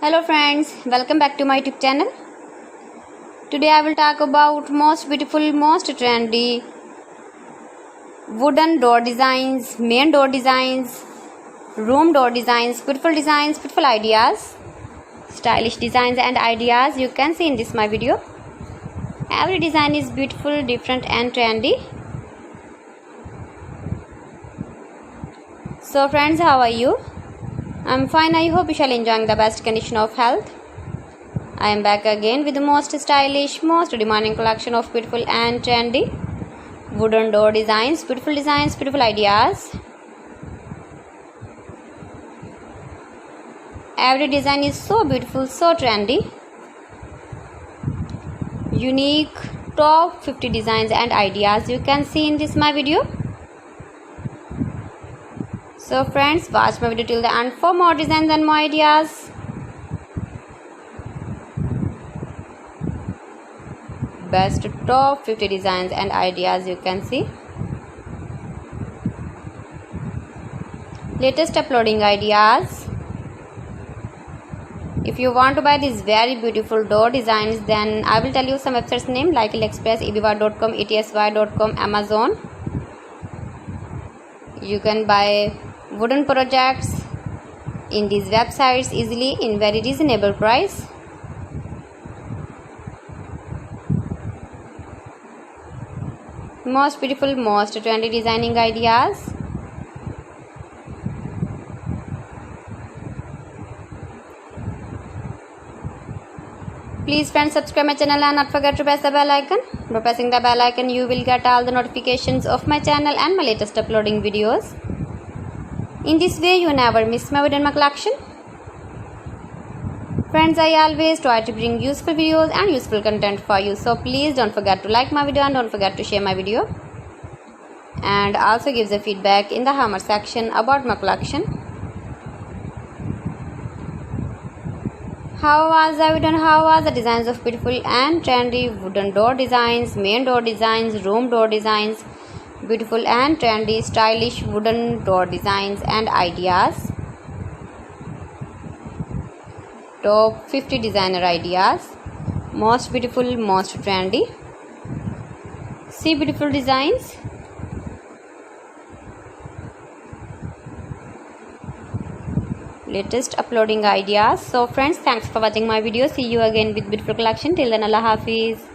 Hello friends, welcome back to my YouTube channel. Today I will talk about most beautiful, most trendy wooden door designs, main door designs, room door designs, beautiful ideas, stylish designs and ideas you can see in this my video. Every design is beautiful, different and trendy. So friends, how are you? I'm fine. I hope you shall enjoying the best condition of health. I am back again with the most stylish, most demanding collection of beautiful and trendy wooden door designs, beautiful ideas. Every design is so beautiful, so trendy. Unique top 50 designs and ideas you can see in this my video. So friends, watch my video till the end for more designs and more ideas. Best top 50 designs and ideas you can see. Latest uploading ideas. If you want to buy these very beautiful door designs, then I will tell you some websites name like AliExpress, eBay.com, etsy.com, Amazon. You can buy wooden projects in these websites easily in very reasonable price. Most beautiful, most trendy designing ideas. Please friends, subscribe my channel and not forget to press the bell icon. By pressing the bell icon you will get all the notifications of my channel and my latest uploading videos. In this way you never miss my video in my collection. Friends, I always try to bring useful videos and useful content for you. So please don't forget to like my video and don't forget to share my video. And also give the feedback in the comment section about my collection. How was the video and how was the designs of beautiful and trendy wooden door designs, main door designs, room door designs, beautiful and trendy stylish wooden door designs and ideas. Top 50 designer ideas. Most beautiful, most trendy. See beautiful designs. Latest uploading ideas. So friends, thanks for watching my video. See you again with beautiful collection. Till then, Allah Hafiz.